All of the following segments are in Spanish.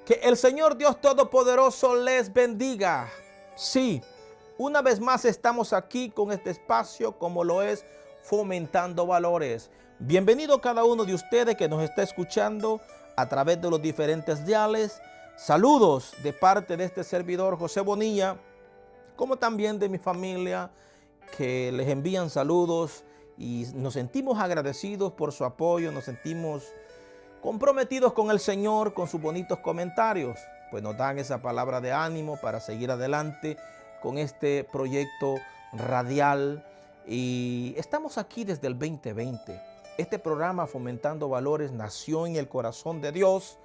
Que el Señor Dios Todopoderoso les bendiga. Sí, una vez más estamos aquí con este espacio como lo es Fomentando Valores. Bienvenido cada uno de ustedes que nos está escuchando a través de los diferentes diales. Saludos de parte de este servidor José Bonilla, como también de mi familia, que les envían saludos y nos sentimos agradecidos por su apoyo, nos sentimos comprometidos con el Señor, con sus bonitos comentarios, pues nos dan esa palabra de ánimo para seguir adelante con este proyecto radial. Y estamos aquí desde el 2020. Este programa Fomentando Valores nació en el corazón de Dios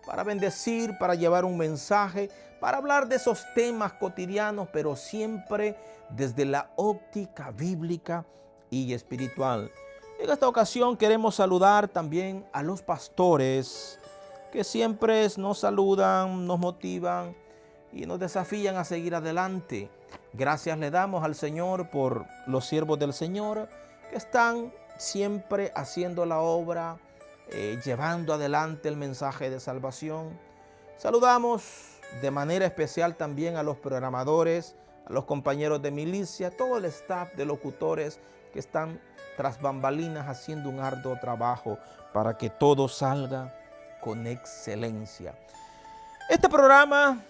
para bendecir, para llevar un mensaje, para hablar de esos temas cotidianos, pero siempre desde la óptica bíblica y espiritual. En esta ocasión queremos saludar también a los pastores que siempre nos saludan, nos motivan y nos desafían a seguir adelante. Gracias le damos al Señor por los siervos del Señor que están siempre haciendo la obra, llevando adelante el mensaje de salvación. Saludamos de manera especial también a los programadores, a los compañeros de milicia, todo el staff de locutores que están tras bambalinas haciendo un arduo trabajo para que todo salga con excelencia. Este programa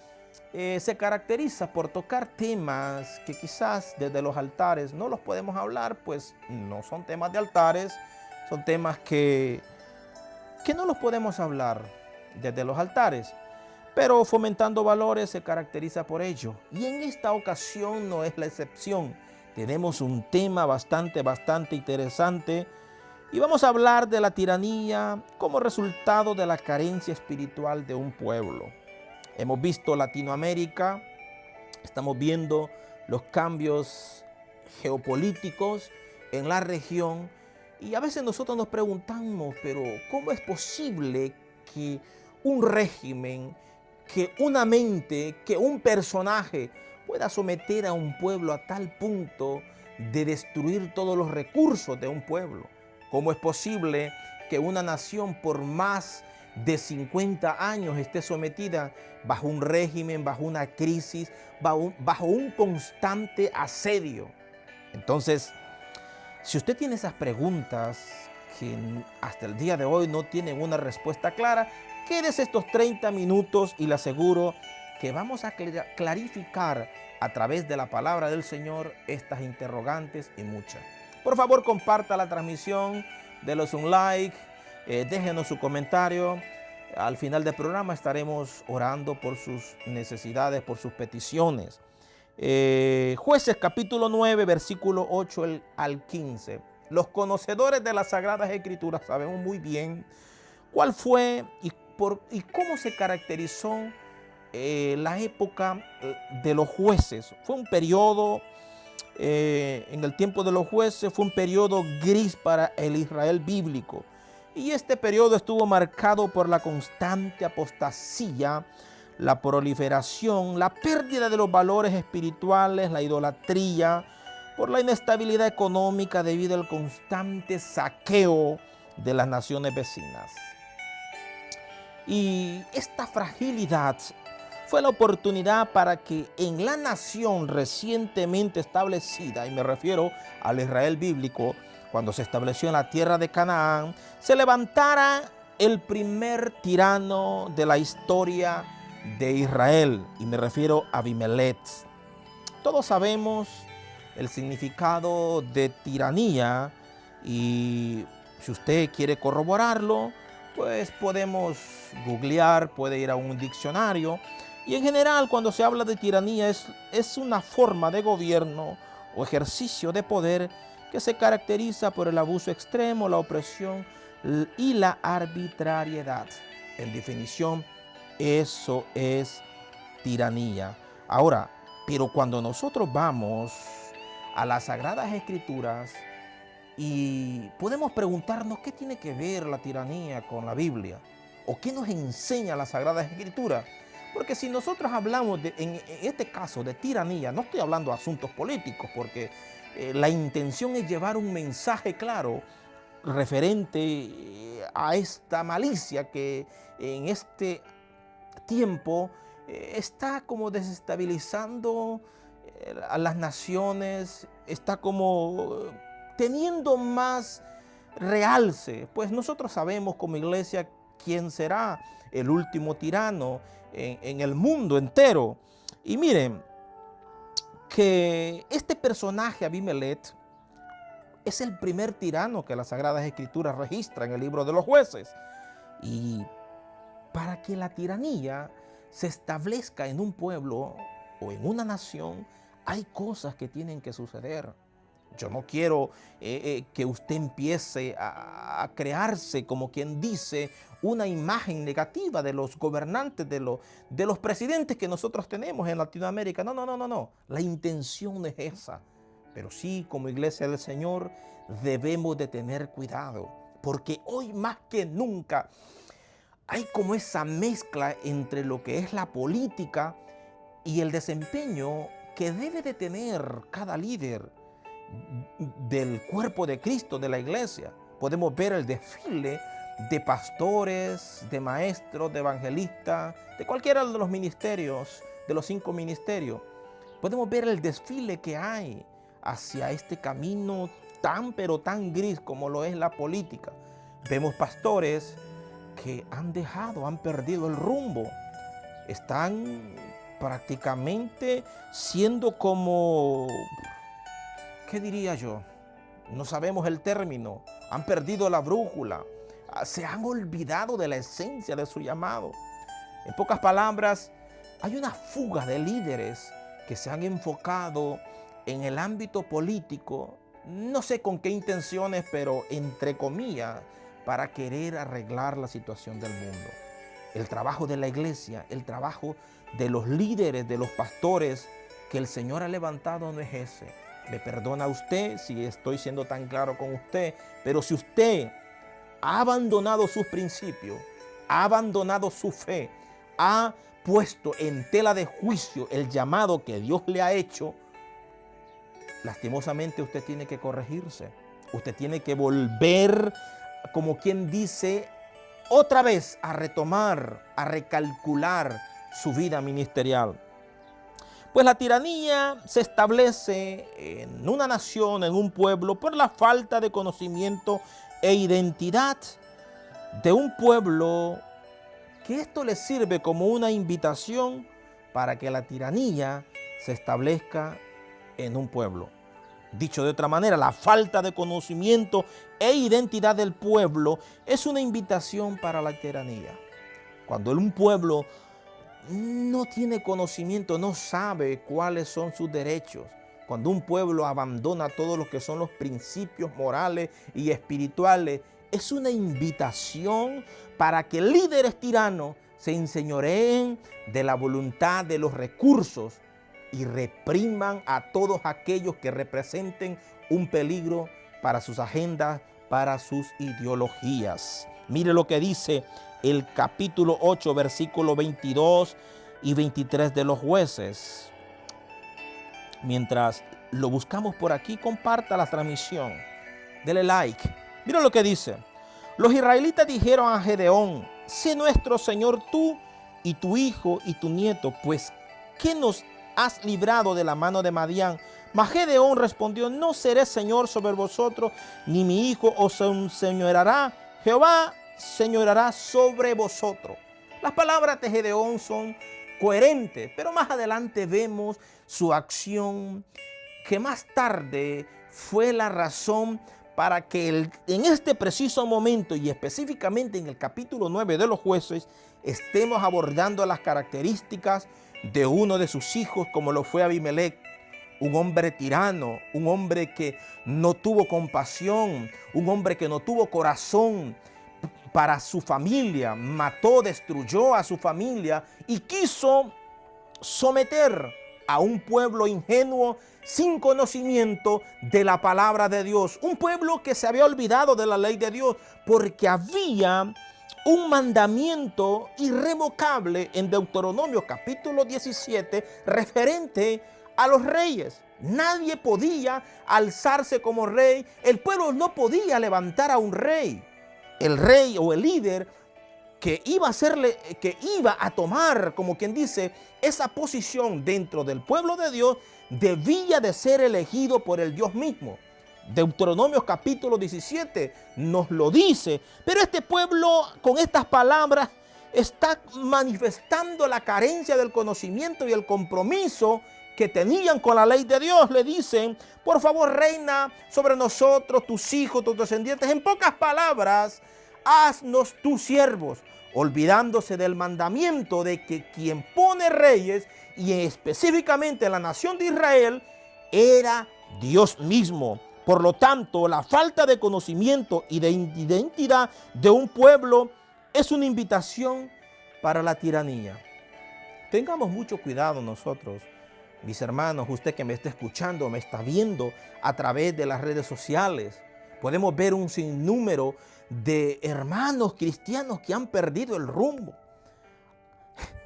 se caracteriza por tocar temas que quizás desde los altares no los podemos hablar, pues no son temas de altares, son temas que no los podemos hablar desde los altares. Pero Fomentando Valores se caracteriza por ello. Y en esta ocasión no es la excepción. Tenemos un tema bastante interesante. Y vamos a hablar de la tiranía como resultado de la carencia espiritual de un pueblo. Hemos visto Latinoamérica, estamos viendo los cambios geopolíticos en la región. Y a veces nosotros nos preguntamos, pero ¿cómo es posible que un régimen, que una mente, que un personaje pueda someter a un pueblo a tal punto de destruir todos los recursos de un pueblo? ¿Cómo es posible que una nación por más de 50 años esté sometida bajo un régimen, bajo una crisis, bajo un constante asedio? Entonces, si usted tiene esas preguntas que hasta el día de hoy no tienen una respuesta clara, quédese estos 30 minutos y le aseguro que vamos a clarificar a través de la palabra del Señor estas interrogantes y muchas. Por favor, comparta la transmisión, denos un like, déjenos su comentario. Al final del programa estaremos orando por sus necesidades, por sus peticiones. Jueces capítulo 9, versículo 8 al 15. Los conocedores de las Sagradas Escrituras sabemos muy bien cuál fue y cómo se caracterizó la época de los jueces. Fue un periodo, en el tiempo de los jueces, fue un periodo gris para el Israel bíblico. Y este periodo estuvo marcado por la constante apostasía, la proliferación, la pérdida de los valores espirituales, la idolatría, por la inestabilidad económica debido al constante saqueo de las naciones vecinas. Y esta fragilidad fue la oportunidad para que en la nación recientemente establecida, y me refiero al Israel bíblico, cuando se estableció en la tierra de Canaán, se levantara el primer tirano de la historia de Israel, y me refiero a Abimelech. Todos sabemos el significado de tiranía y si usted quiere corroborarlo, pues podemos googlear, puede ir a un diccionario. Y en general, cuando se habla de tiranía, es una forma de gobierno o ejercicio de poder que se caracteriza por el abuso extremo, la opresión y la arbitrariedad. En definición, eso es tiranía. Ahora, pero cuando nosotros vamos a las Sagradas Escrituras y podemos preguntarnos qué tiene que ver la tiranía con la Biblia o qué nos enseña las Sagradas Escrituras. Porque si nosotros hablamos en este caso de tiranía, no estoy hablando de asuntos políticos, porque la intención es llevar un mensaje claro referente a esta malicia que en tiempo está como desestabilizando a las naciones, está como teniendo más realce. Pues nosotros sabemos como iglesia quién será el último tirano en el mundo entero. Y miren, que este personaje Abimelech es el primer tirano que las Sagradas Escrituras registran en el libro de los Jueces. Y para que la tiranía se establezca en un pueblo o en una nación, hay cosas que tienen que suceder. Yo no quiero que usted empiece a crearse, como quien dice, una imagen negativa de los gobernantes, de los presidentes que nosotros tenemos en Latinoamérica. No, no, no, no, no. La intención no es esa. Pero sí, como iglesia del Señor, debemos de tener cuidado. Porque hoy más que nunca hay como esa mezcla entre lo que es la política y el desempeño que debe de tener cada líder del cuerpo de Cristo, de la iglesia. Podemos ver el desfile de pastores, de maestros, de evangelistas, de cualquiera de los ministerios, de los 5 ministerios. Podemos ver el desfile que hay hacia este camino tan pero tan gris como lo es la política. Vemos pastores que han perdido el rumbo. Están prácticamente siendo como, ¿qué diría yo? No sabemos el término. Han perdido la brújula. Se han olvidado de la esencia de su llamado. En pocas palabras, hay una fuga de líderes que se han enfocado en el ámbito político, no sé con qué intenciones, pero entre comillas, para querer arreglar la situación del mundo. El trabajo de la iglesia, el trabajo de los líderes, de los pastores que el Señor ha levantado no es ese. Me perdona usted si estoy siendo tan claro con usted, pero si usted ha abandonado sus principios, ha abandonado su fe, ha puesto en tela de juicio el llamado que Dios le ha hecho, lastimosamente usted tiene que corregirse. Usted tiene que volver, como quien dice, otra vez a retomar, a recalcular su vida ministerial. Pues la tiranía se establece en una nación, en un pueblo, por la falta de conocimiento e identidad de un pueblo, que esto le sirve como una invitación para que la tiranía se establezca en un pueblo. Dicho de otra manera, la falta de conocimiento e identidad del pueblo es una invitación para la tiranía. Cuando un pueblo no tiene conocimiento, no sabe cuáles son sus derechos, cuando un pueblo abandona todo lo que son los principios morales y espirituales, es una invitación para que líderes tiranos se enseñoreen de la voluntad, de los recursos, y repriman a todos aquellos que representen un peligro para sus agendas, para sus ideologías. Mire lo que dice el capítulo 8, versículo 22 y 23 de los Jueces. Mientras lo buscamos por aquí, comparta la transmisión. Dele like. Mira lo que dice. Los israelitas dijeron a Gedeón: sé nuestro Señor tú y tu hijo y tu nieto, pues ¿qué nos has librado de la mano de Madián? Mas Gedeón respondió: no seré señor sobre vosotros, ni mi hijo os señorará. Jehová señorará sobre vosotros. Las palabras de Gedeón son coherentes, pero más adelante vemos su acción, que más tarde fue la razón para que en este preciso momento, y específicamente en el capítulo 9 de los Jueces, estemos abordando las características de uno de sus hijos, como lo fue Abimelech. Un hombre tirano, un hombre que no tuvo compasión, un hombre que no tuvo corazón para su familia, mató, destruyó a su familia y quiso someter a un pueblo ingenuo, sin conocimiento de la palabra de Dios. Un pueblo que se había olvidado de la ley de Dios, porque había un mandamiento irrevocable en Deuteronomio capítulo 17 referente a los reyes. Nadie podía alzarse como rey. El pueblo no podía levantar a un rey. El rey o el líder que iba a tomar, como quien dice, esa posición dentro del pueblo de Dios, debía de ser elegido por el Dios mismo. Deuteronomio capítulo 17 nos lo dice, pero este pueblo con estas palabras está manifestando la carencia del conocimiento y el compromiso que tenían con la ley de Dios. Le dicen, por favor, reina sobre nosotros, tus hijos, tus descendientes. En pocas palabras, haznos tus siervos, olvidándose del mandamiento de que quien pone reyes, y específicamente en la nación de Israel, era Dios mismo. Por lo tanto, la falta de conocimiento y de identidad de un pueblo es una invitación para la tiranía. Tengamos mucho cuidado nosotros, mis hermanos, usted que me está escuchando, me está viendo a través de las redes sociales. Podemos ver un sinnúmero de hermanos cristianos que han perdido el rumbo.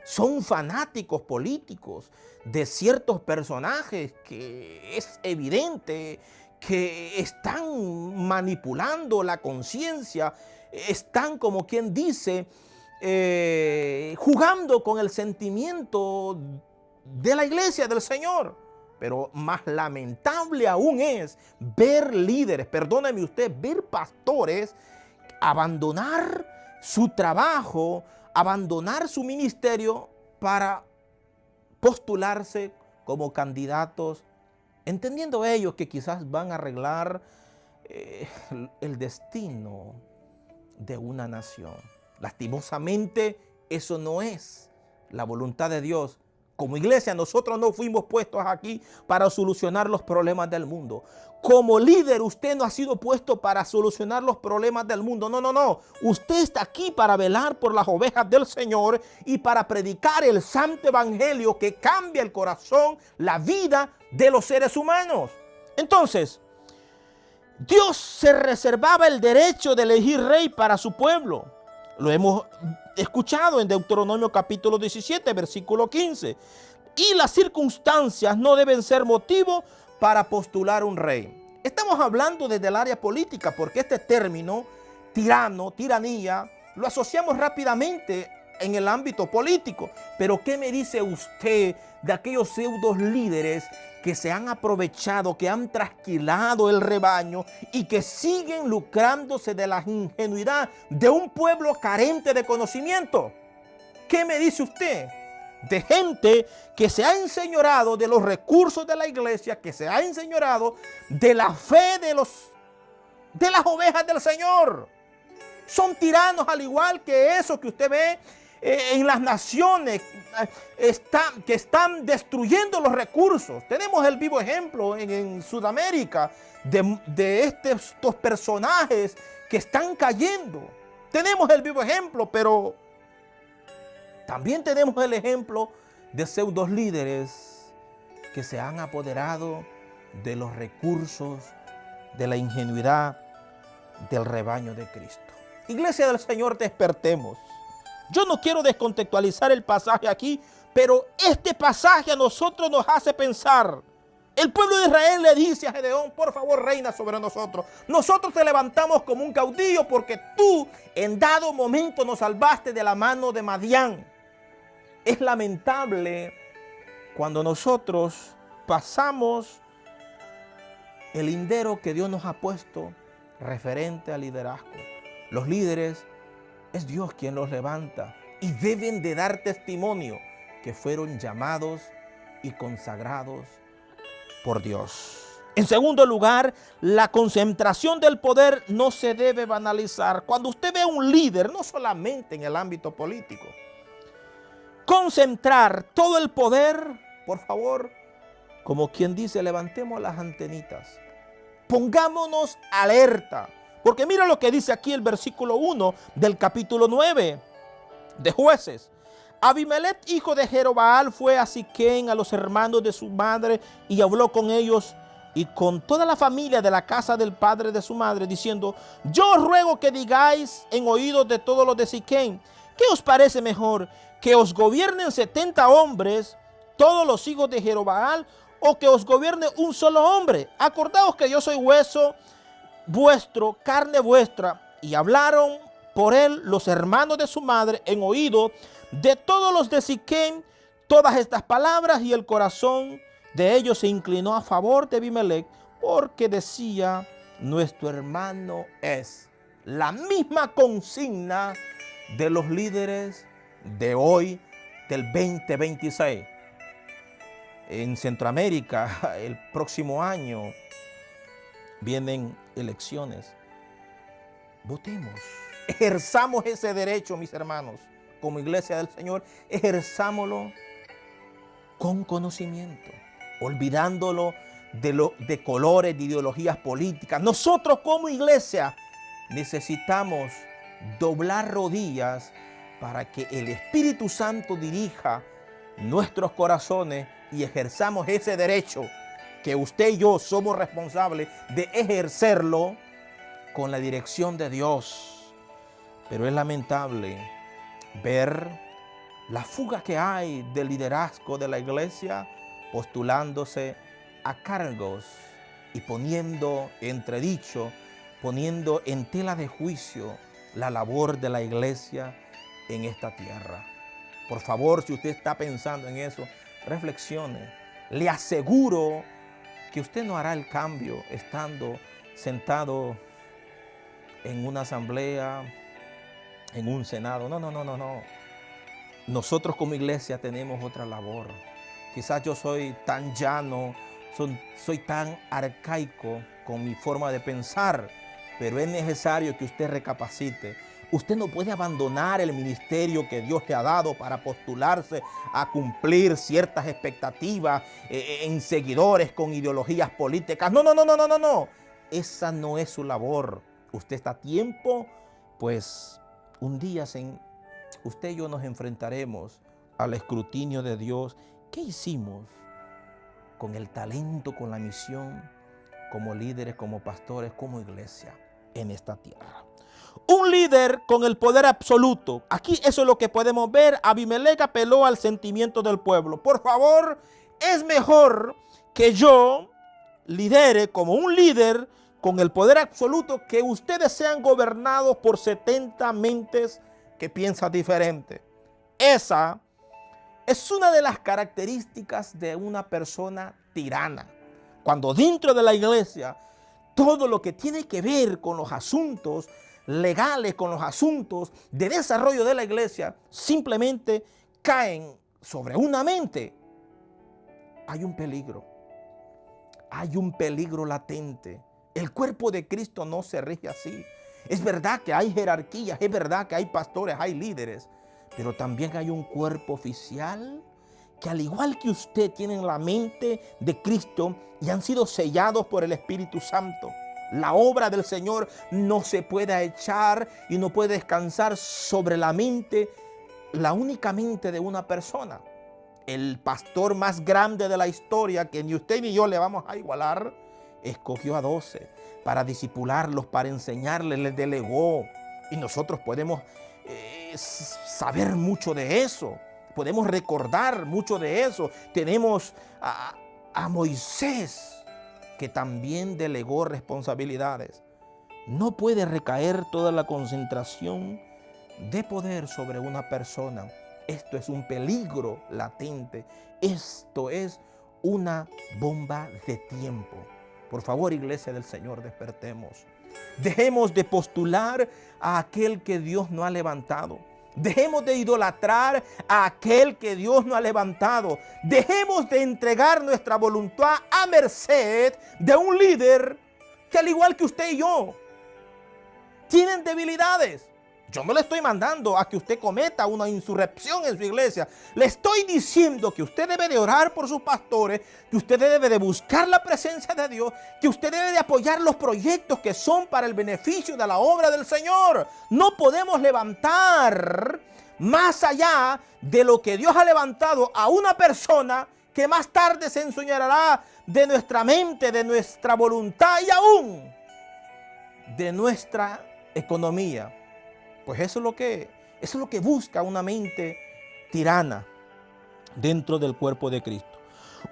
Son fanáticos políticos de ciertos personajes que es evidente que están manipulando la conciencia, están, como quien dice, jugando con el sentimiento de la iglesia del Señor. Pero más lamentable aún es ver líderes, perdóneme usted, ver pastores abandonar su trabajo, abandonar su ministerio para postularse como candidatos, entendiendo ellos que quizás van a arreglar el destino de una nación. Lastimosamente, eso no es la voluntad de Dios. Como iglesia, nosotros no fuimos puestos aquí para solucionar los problemas del mundo. Como líder, usted no ha sido puesto para solucionar los problemas del mundo. No, no, no. Usted está aquí para velar por las ovejas del Señor y para predicar el santo evangelio que cambia el corazón, la vida de los seres humanos. Entonces, Dios se reservaba el derecho de elegir rey para su pueblo. Lo hemos escuchado en Deuteronomio capítulo 17, versículo 15. Y las circunstancias no deben ser motivo para postular un rey. Estamos hablando desde el área política, porque este término, tirano, tiranía, lo asociamos rápidamente en el ámbito político. Pero ¿qué me dice usted de aquellos pseudos líderes que se han aprovechado, que han trasquilado el rebaño y que siguen lucrándose de la ingenuidad de un pueblo carente de conocimiento? ¿Qué me dice usted de gente que se ha enseñorado de los recursos de la iglesia, que se ha enseñorado de la fe de las ovejas del Señor? Son tiranos al igual que esos que usted ve en las naciones que están destruyendo los recursos. Tenemos el vivo ejemplo en Sudamérica de estos personajes que están cayendo. Tenemos el vivo ejemplo, pero también tenemos el ejemplo de pseudos líderes que se han apoderado de los recursos, de la ingenuidad del rebaño de Cristo. Iglesia del Señor, despertemos. Yo no quiero descontextualizar el pasaje aquí, pero este pasaje a nosotros nos hace pensar. El pueblo de Israel le dice a Gedeón, por favor, reina sobre nosotros. Nosotros te levantamos como un caudillo porque tú en dado momento nos salvaste de la mano de Madián. Es lamentable cuando nosotros pasamos el lindero que Dios nos ha puesto referente al liderazgo. Los líderes es Dios quien los levanta y deben de dar testimonio que fueron llamados y consagrados por Dios. En segundo lugar, la concentración del poder no se debe banalizar. Cuando usted ve a un líder, no solamente en el ámbito político, concentrar todo el poder, por favor, como quien dice, levantemos las antenitas. Pongámonos alerta. Porque mira lo que dice aquí el versículo 1 del capítulo 9 de Jueces. Abimelech, hijo de Jerobaal, fue a Siquén, a los hermanos de su madre, y habló con ellos y con toda la familia de la casa del padre de su madre, diciendo: yo os ruego que digáis en oídos de todos los de Siquén, ¿qué os parece mejor? ¿Que os gobiernen 70 hombres, todos los hijos de Jerobaal, o que os gobierne un solo hombre? Acordaos que yo soy hueso vuestro, carne vuestra. Y hablaron por él los hermanos de su madre en oído de todos los de Siquem todas estas palabras, y el corazón de ellos se inclinó a favor de Abimelech, porque decía: nuestro hermano es. La misma consigna de los líderes de hoy, del 2026. En Centroamérica, el próximo año vienen elecciones. Votemos, ejerzamos ese derecho, mis hermanos, como iglesia del Señor, ejerzámoslo con conocimiento, olvidándolo de colores, de ideologías políticas. Nosotros como iglesia necesitamos doblar rodillas para que el Espíritu Santo dirija nuestros corazones y ejerzamos ese derecho que usted y yo somos responsables de ejercerlo con la dirección de Dios. Pero es lamentable ver la fuga que hay del liderazgo de la iglesia postulándose a cargos y poniendo entredicho, poniendo en tela de juicio la labor de la iglesia en esta tierra. Por favor, si usted está pensando en eso, reflexione. Le aseguro que usted no hará el cambio estando sentado en una asamblea, en un senado. No. Nosotros como iglesia tenemos otra labor. Quizás yo soy tan llano, soy tan arcaico con mi forma de pensar, pero es necesario que usted recapacite. Usted no puede abandonar el ministerio que Dios le ha dado para postularse a cumplir ciertas expectativas en seguidores con ideologías políticas. No. Esa no es su labor. Usted está a tiempo, pues un día usted y yo nos enfrentaremos al escrutinio de Dios. ¿Qué hicimos con el talento, con la misión, como líderes, como pastores, como iglesia en esta tierra? Un líder con el poder absoluto. Aquí eso es lo que podemos ver. Abimelech apeló al sentimiento del pueblo. Por favor, es mejor que yo lidere como un líder con el poder absoluto, que ustedes sean gobernados por 70 mentes que piensan diferente. Esa es una de las características de una persona tirana. Cuando dentro de la iglesia todo lo que tiene que ver con los asuntos legales, con los asuntos de desarrollo de la iglesia, simplemente caen sobre una mente, hay un peligro. Hay un peligro latente. El cuerpo de Cristo no se rige así. Es verdad que hay jerarquías, es verdad que hay pastores, hay líderes, pero también hay un cuerpo oficial que, al igual que usted, tienen la mente de Cristo y han sido sellados por el Espíritu Santo. La obra del Señor no se puede echar y no puede descansar sobre la mente, la única mente de una persona. El pastor más grande de la historia, que ni usted ni yo le vamos a igualar, escogió a 12 para discipularlos, para enseñarles, les delegó. Y nosotros podemos saber mucho de eso, podemos recordar mucho de eso. Tenemos a Moisés, que también delegó responsabilidades. No puede recaer toda la concentración de poder sobre una persona. Esto es un peligro latente. Esto es una bomba de tiempo. Por favor, iglesia del Señor, despertemos. Dejemos de postular a aquel que Dios no ha levantado. Dejemos de idolatrar a aquel que Dios no ha levantado. Dejemos de entregar nuestra voluntad a merced de un líder que, al igual que usted y yo, tienen debilidades. Yo no le estoy mandando a que usted cometa una insurrección en su iglesia. Le estoy diciendo que usted debe de orar por sus pastores, que usted debe de buscar la presencia de Dios, que usted debe de apoyar los proyectos que son para el beneficio de la obra del Señor. No podemos levantar más allá de lo que Dios ha levantado a una persona que más tarde se enseñará de nuestra mente, de nuestra voluntad y aún de nuestra economía. Pues eso es lo que busca una mente tirana dentro del cuerpo de Cristo.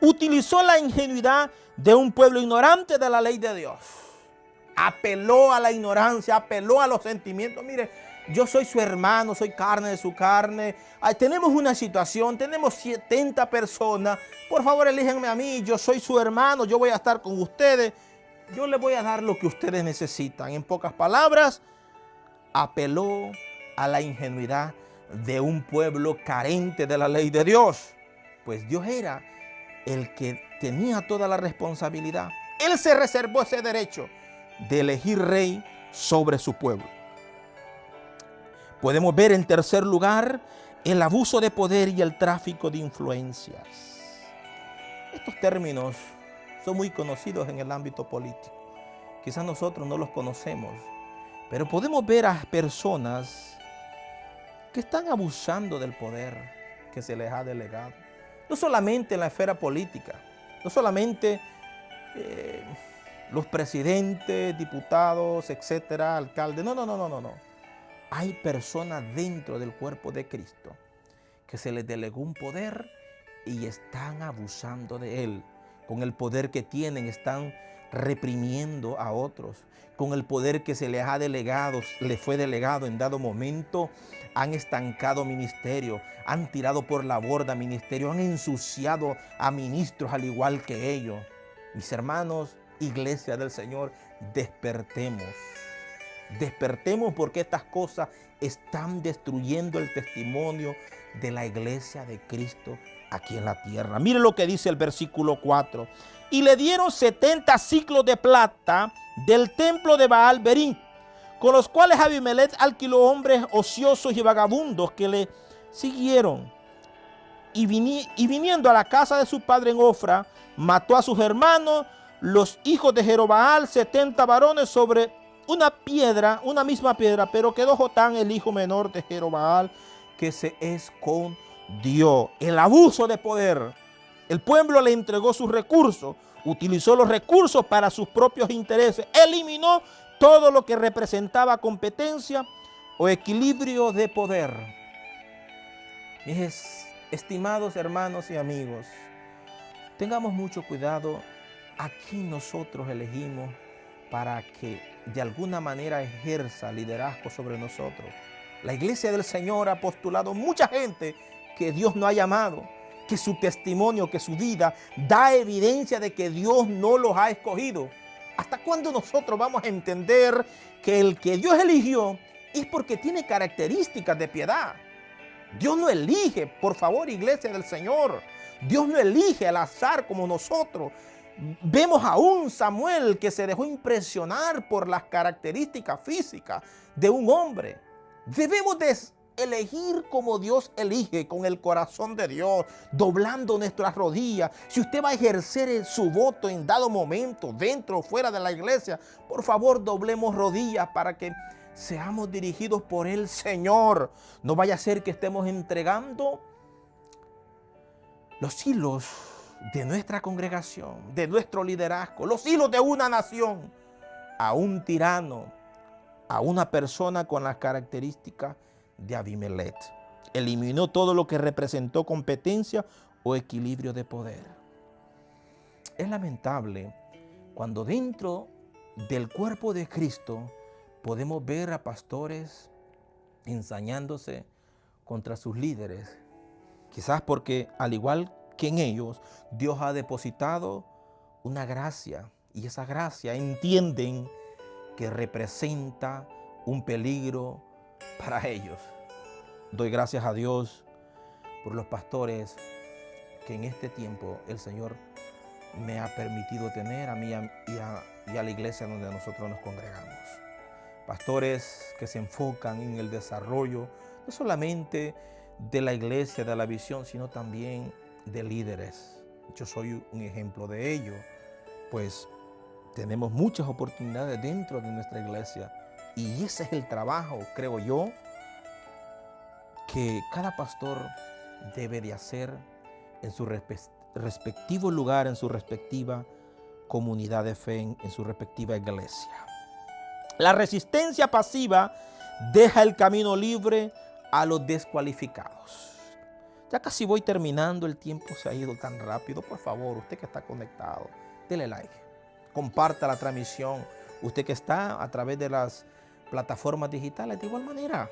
Utilizó la ingenuidad de un pueblo ignorante de la ley de Dios. Apeló a la ignorancia, apeló a los sentimientos. Mire, yo soy su hermano, soy carne de su carne. Ay, tenemos una situación, tenemos 70 personas. Por favor, elíjanme a mí, yo soy su hermano, yo voy a estar con ustedes. Yo les voy a dar lo que ustedes necesitan. En pocas palabras, apeló a la ingenuidad de un pueblo carente de la ley de Dios. Pues Dios era el que tenía toda la responsabilidad. Él se reservó ese derecho de elegir rey sobre su pueblo. Podemos ver en tercer lugar el abuso de poder y el tráfico de influencias. Estos términos son muy conocidos en el ámbito político. Quizás nosotros no los conocemos, pero podemos ver a personas que están abusando del poder que se les ha delegado. No solamente en la esfera política, no solamente los presidentes, diputados, etcétera, alcaldes. No. Hay personas dentro del cuerpo de Cristo que se les delegó un poder y están abusando de él. Con el poder que tienen están reprimiendo a otros. Con el poder que se les ha delegado, les fue delegado en dado momento, han estancado ministerios, han tirado por la borda ministerios, han ensuciado a ministros al igual que ellos. Mis hermanos, iglesia del Señor, despertemos. Despertemos porque estas cosas están destruyendo el testimonio de la iglesia de Cristo aquí en la tierra. Mire lo que dice el versículo 4. Y le dieron 70 siclos de plata del templo de Baal Berín, con los cuales Abimelech alquiló hombres ociosos y vagabundos que le siguieron. Y viniendo a la casa de su padre en Ofra, mató a sus hermanos, los hijos de Jerobaal, 70 varones sobre una piedra, una misma piedra, pero quedó Jotán, el hijo menor de Jerobaal, que se escondió. El abuso de poder. El pueblo le entregó sus recursos, utilizó los recursos para sus propios intereses, eliminó todo lo que representaba competencia o equilibrio de poder. Mis estimados hermanos y amigos, tengamos mucho cuidado. Aquí nosotros elegimos para que de alguna manera ejerza liderazgo sobre nosotros. La iglesia del Señor ha postulado mucha gente que Dios no ha llamado, que su testimonio, que su vida da evidencia de que Dios no los ha escogido. ¿Hasta cuándo nosotros vamos a entender que el que Dios eligió es porque tiene características de piedad? Dios no elige, por favor, iglesia del Señor. Dios no elige al azar como nosotros. Vemos a un Samuel que se dejó impresionar por las características físicas de un hombre. Debemos de elegir como Dios elige, con el corazón de Dios, doblando nuestras rodillas. Si usted va a ejercer su voto en dado momento, dentro o fuera de la iglesia, por favor, doblemos rodillas para que seamos dirigidos por el Señor. No vaya a ser que estemos entregando los hilos de nuestra congregación, de nuestro liderazgo, los hilos de una nación, a un tirano, a una persona con las características de Abimelech. Eliminó todo lo que representó competencia o equilibrio de poder. Es lamentable cuando dentro del cuerpo de Cristo podemos ver a pastores ensañándose contra sus líderes, quizás porque al igual que en ellos, Dios ha depositado una gracia, y esa gracia entienden que representa un peligro para ellos. Doy gracias a Dios por los pastores que en este tiempo el Señor me ha permitido tener a mí y a la iglesia donde nosotros nos congregamos. Pastores que se enfocan en el desarrollo no solamente de la iglesia, de la visión, sino también de líderes. Yo soy un ejemplo de ello, pues tenemos muchas oportunidades dentro de nuestra iglesia y ese es el trabajo, creo yo, que cada pastor debe de hacer en su respectivo lugar, en su respectiva comunidad de fe, en su respectiva iglesia. La resistencia pasiva deja el camino libre a los descualificados. Ya casi voy terminando, el tiempo se ha ido tan rápido. Por favor, usted que está conectado, dele like, comparta la transmisión. Usted que está a través de las plataformas digitales de igual manera.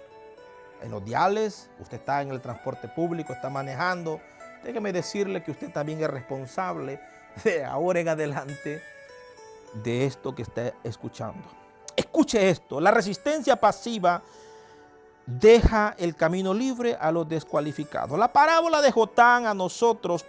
En los diales, usted está en el transporte público, está manejando. Déjeme decirle que usted también es responsable de ahora en adelante de esto que está escuchando. Escuche esto: la resistencia pasiva deja el camino libre a los descualificados. La parábola de Jotán a nosotros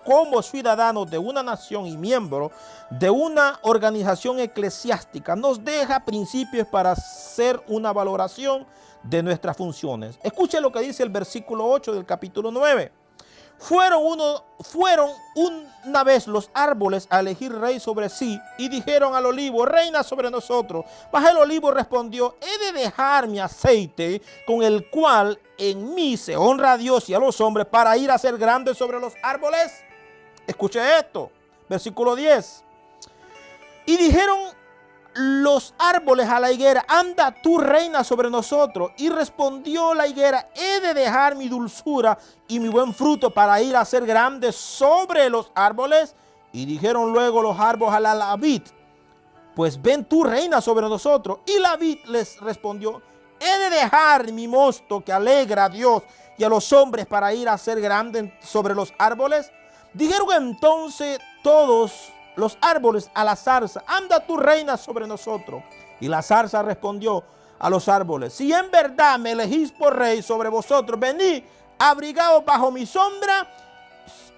como ciudadanos de una nación y miembros de una organización eclesiástica nos deja principios para hacer una valoración de nuestras funciones. Escuche lo que dice el versículo 8 del capítulo 9. Fueron una vez los árboles a elegir rey sobre sí y dijeron al olivo: reina sobre nosotros. Mas el olivo respondió: he de dejar mi aceite con el cual en mí se honra a Dios y a los hombres para ir a ser grande sobre los árboles. Escuche esto, versículo 10. Y dijeron los árboles a la higuera: anda tú, reina sobre nosotros. Y respondió la higuera: he de dejar mi dulzura y mi buen fruto para ir a ser grande sobre los árboles. Y dijeron luego los árboles a la vid: pues ven tú, reina sobre nosotros. Y la vid les respondió: he de dejar mi mosto que alegra a Dios y a los hombres para ir a ser grande sobre los árboles. Dijeron entonces todos los árboles a la zarza: anda tú, reina sobre nosotros. Y la zarza respondió a los árboles: si en verdad me elegís por rey sobre vosotros, venid, abrigaos bajo mi sombra,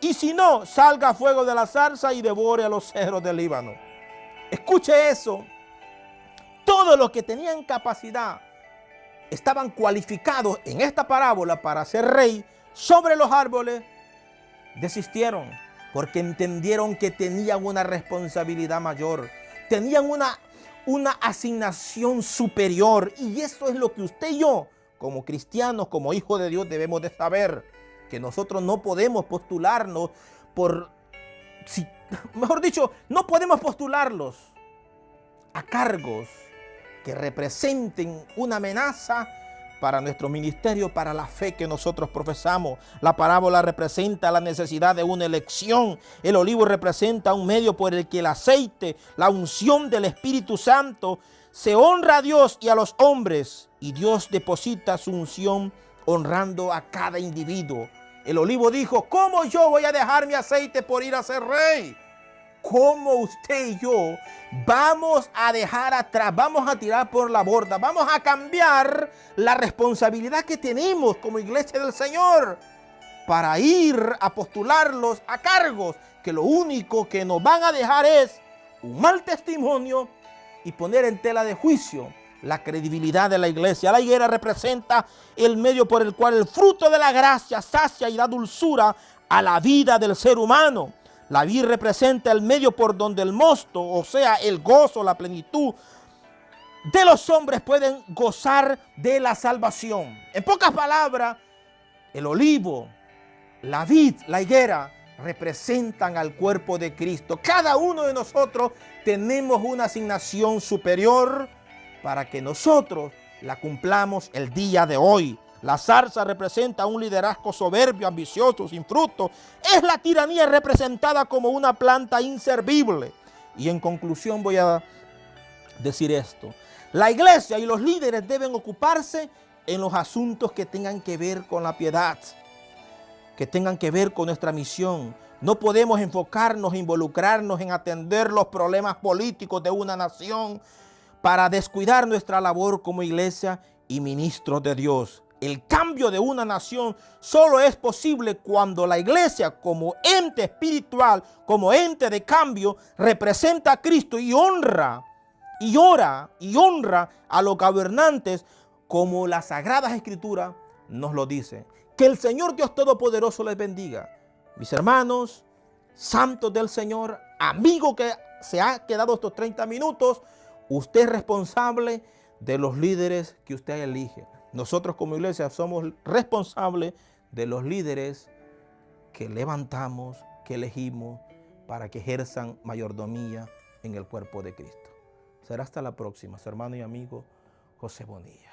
y si no, salga fuego de la zarza y devore a los cedros del Líbano. Escuche eso. Todos los que tenían capacidad estaban cualificados en esta parábola para ser rey sobre los árboles, desistieron porque entendieron que tenían una responsabilidad mayor, tenían una asignación superior. Y eso es lo que usted y yo, como cristianos, como hijos de Dios, debemos de saber, que nosotros no podemos postularnos mejor dicho, no podemos postularlos a cargos que representen una amenaza para nuestro ministerio, para la fe que nosotros profesamos. La parábola representa la necesidad de una elección. El olivo representa un medio por el que el aceite, la unción del Espíritu Santo, se honra a Dios y a los hombres. Y Dios deposita su unción honrando a cada individuo. El olivo dijo: ¿cómo yo voy a dejar mi aceite por ir a ser rey? ¿Cómo usted y yo vamos a dejar atrás, vamos a tirar por la borda, vamos a cambiar la responsabilidad que tenemos como iglesia del Señor para ir a postularlos a cargos que lo único que nos van a dejar es un mal testimonio y poner en tela de juicio la credibilidad de la iglesia? La higuera representa el medio por el cual el fruto de la gracia sacia y da dulzura a la vida del ser humano. La vid representa el medio por donde el mosto, o sea, el gozo, la plenitud de los hombres pueden gozar de la salvación. En pocas palabras, el olivo, la vid, la higuera, representan al cuerpo de Cristo. Cada uno de nosotros tenemos una asignación superior para que nosotros la cumplamos el día de hoy. La zarza representa un liderazgo soberbio, ambicioso, sin fruto. Es la tiranía representada como una planta inservible. Y en conclusión voy a decir esto: la iglesia y los líderes deben ocuparse en los asuntos que tengan que ver con la piedad, que tengan que ver con nuestra misión. No podemos enfocarnos, involucrarnos en atender los problemas políticos de una nación para descuidar nuestra labor como iglesia y ministros de Dios. El cambio de una nación solo es posible cuando la iglesia, como ente espiritual, como ente de cambio, representa a Cristo y honra y ora y honra a los gobernantes, como las Sagradas Escrituras nos lo dice. Que el Señor Dios Todopoderoso les bendiga. Mis hermanos, santos del Señor, amigo que se ha quedado estos 30 minutos, usted es responsable de los líderes que usted elige. Nosotros como iglesia somos responsables de los líderes que levantamos, que elegimos para que ejerzan mayordomía en el cuerpo de Cristo. Será hasta la próxima, su hermano y amigo José Bonilla.